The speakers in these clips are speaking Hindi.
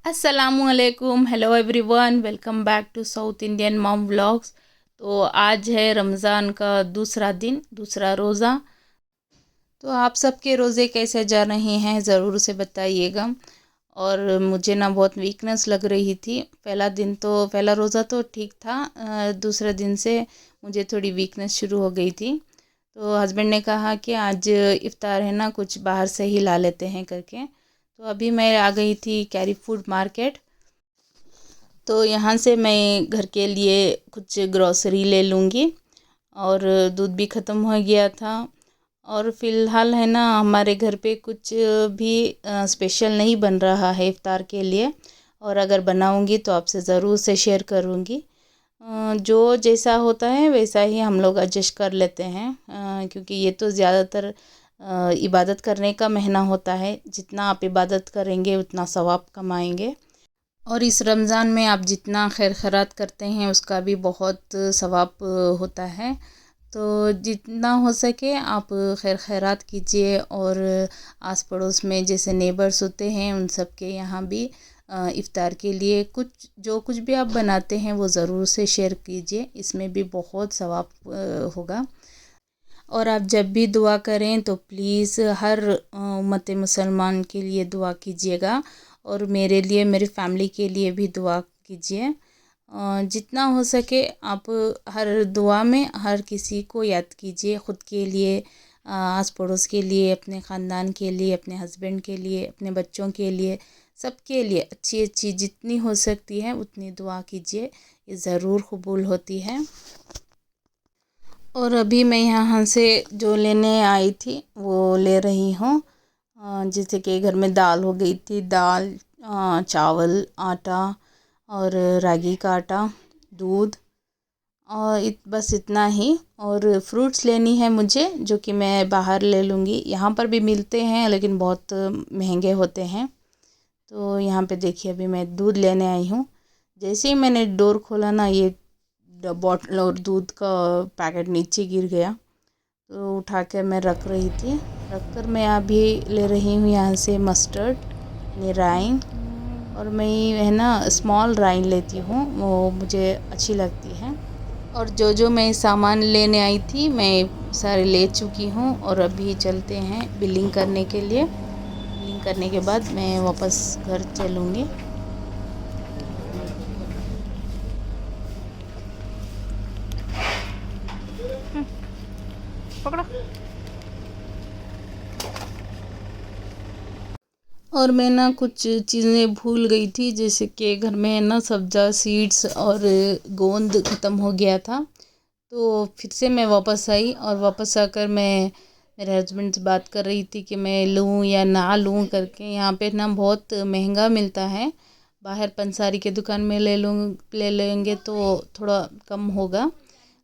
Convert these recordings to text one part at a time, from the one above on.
अस्सलामुअलैकुम, hello everyone, welcome back to South Indian mom vlogs. तो आज है रमज़ान का दूसरा दिन, दूसरा रोज़ा। तो आप सबके रोज़े कैसे जा रहे हैं ज़रूर से बताइएगा। और मुझे ना बहुत वीकनेस लग रही थी। पहला रोज़ा तो ठीक था, दूसरे दिन से मुझे थोड़ी वीकनेस शुरू हो गई थी। तो हस्बैंड ने कहा कि आज इफ़्तार है ना, कुछ बाहर से ही ला लेते हैं करके। तो अभी मैं आ गई थी कैरी फूड मार्केट। तो यहाँ से मैं घर के लिए कुछ ग्रॉसरी ले लूँगी। और दूध भी ख़त्म हो गया था। और फ़िलहाल है ना, हमारे घर पे कुछ भी स्पेशल नहीं बन रहा है इफ़्तार के लिए। और अगर बनाऊँगी तो आपसे ज़रूर से शेयर करूँगी। जो जैसा होता है वैसा ही हम लोग एडजस्ट कर लेते हैं, क्योंकि ये तो ज़्यादातर इबादत करने का महीना होता है। जितना आप इबादत करेंगे उतना सवाब कमाएंगे। और इस रमज़ान में आप जितना खैर खैरात करते हैं उसका भी बहुत सवाब होता है। तो जितना हो सके आप खैर खैरात कीजिए। और आस पड़ोस में जैसे नेबर्स होते हैं उन सब के यहाँ भी इफ़्तार के लिए कुछ जो कुछ भी आप बनाते हैं वो ज़रूर से शेयर कीजिए, इसमें भी बहुत सवाब होगा। और आप जब भी दुआ करें तो प्लीज़ हर उम्मत मुसलमान के लिए दुआ कीजिएगा। और मेरे लिए, मेरी फैमिली के लिए भी दुआ कीजिए। जितना हो सके आप हर दुआ में हर किसी को याद कीजिए, ख़ुद के लिए, आस पड़ोस के लिए, अपने ख़ानदान के लिए, अपने हस्बैंड के लिए, अपने बच्चों के लिए, सबके लिए अच्छी अच्छी जितनी हो सकती है उतनी दुआ कीजिए, ये ज़रूर कबूल होती है। और अभी मैं यहाँ से जो लेने आई थी वो ले रही हूँ। जैसे कि घर में दाल हो गई थी, दाल, चावल, आटा और रागी का आटा, दूध, और बस इतना ही। और फ्रूट्स लेनी है मुझे, जो कि मैं बाहर ले लूँगी। यहाँ पर भी मिलते हैं लेकिन बहुत महंगे होते हैं। तो यहाँ पे देखिए अभी मैं दूध लेने आई हूँ। जैसे ही मैंने डोर खोला ना, ये बॉटल और दूध का पैकेट नीचे गिर गया। तो उठा कर मैं रख रही थी, रख कर मैं अभी ले रही हूँ यहाँ से मस्टर्ड, राइन। और मैं है ना स्मॉल राइन लेती हूँ, वो मुझे अच्छी लगती है। और जो मैं सामान लेने आई थी मैं सारे ले चुकी हूँ। और अभी चलते हैं बिलिंग करने के लिए। बिलिंग करने के बाद मैं वापस घर चलूँगी। पकड़ो। और मैं ना कुछ चीज़ें भूल गई थी, जैसे कि घर में ना सब्जा सीड्स और गोंद ख़त्म हो गया था। तो फिर से मैं वापस आई और वापस आकर मैं मेरे हस्बैंड से बात कर रही थी कि मैं लूँ या ना लूँ करके। यहाँ पे ना बहुत महंगा मिलता है, बाहर पंसारी के दुकान में ले लेंगे तो थोड़ा कम होगा।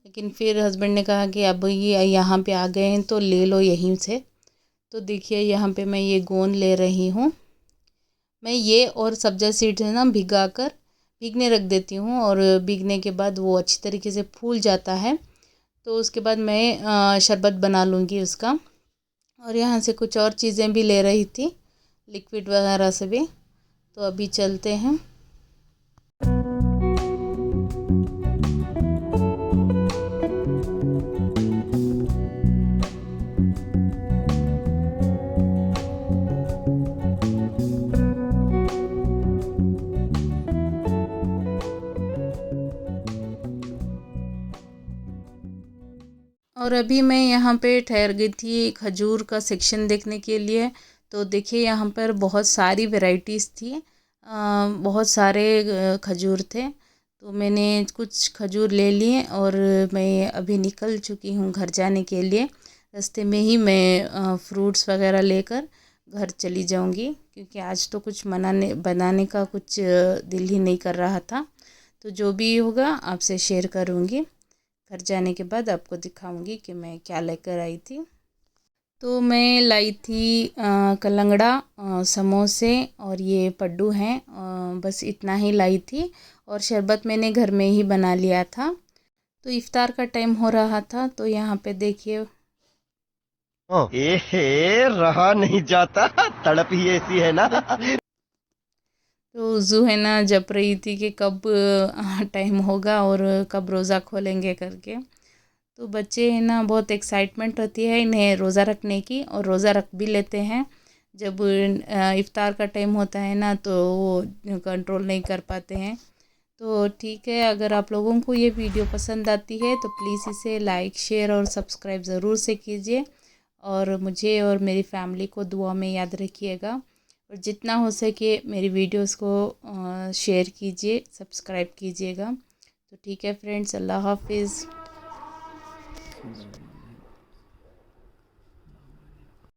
लेकिन फिर हस्बैंड ने कहा कि अब ये यहाँ पे आ गए हैं तो ले लो यहीं से। तो देखिए यहाँ पे मैं ये गोंद ले रही हूँ। मैं ये और सब्जा सीड्स है ना भीगने रख देती हूँ। और भीगने के बाद वो अच्छी तरीके से फूल जाता है। तो उसके बाद मैं शरबत बना लूँगी उसका। और यहाँ से कुछ और चीज़ें भी ले रही थी, लिक्विड वगैरह से भी। तो अभी चलते हैं। और अभी मैं यहाँ पे ठहर गई थी खजूर का सेक्शन देखने के लिए। तो देखिए यहाँ पर बहुत सारी वैरायटीज़ थी, बहुत सारे खजूर थे। तो मैंने कुछ खजूर ले लिए और मैं अभी निकल चुकी हूँ घर जाने के लिए। रास्ते में ही मैं फ्रूट्स वगैरह लेकर घर चली जाऊँगी, क्योंकि आज तो कुछ बनाने का कुछ दिल ही नहीं कर रहा था। तो जो भी होगा आपसे शेयर करूँगी। घर जाने के बाद आपको दिखाऊंगी कि मैं क्या लेकर आई थी। तो मैं लाई थी कलंगड़ा, समोसे और ये पड्डू हैं, बस इतना ही लाई थी। और शरबत मैंने घर में ही बना लिया था। तो इफ़्तार का टाइम हो रहा था, तो यहाँ पे देखिए रहा नहीं जाता, तड़प ही ऐसी है ना। तो जू है ना जप रही थी कि कब टाइम होगा और कब रोज़ा खोलेंगे करके। तो बच्चे है ना बहुत एक्साइटमेंट रहती है इन्हें रोज़ा रखने की, और रोज़ा रख भी लेते हैं। जब इफ़्तार का टाइम होता है ना तो वो कंट्रोल नहीं कर पाते हैं। तो ठीक है, अगर आप लोगों को ये वीडियो पसंद आती है तो प्लीज़ इसे लाइक, शेयर और सब्सक्राइब ज़रूर से कीजिए, और मुझे और मेरी फैमिली को दुआ में याद रखिएगा, और जितना हो सके मेरी वीडियोस को शेयर कीजिए, सब्सक्राइब कीजिएगा। तो ठीक है फ्रेंड्स, अल्लाह हाफिज़।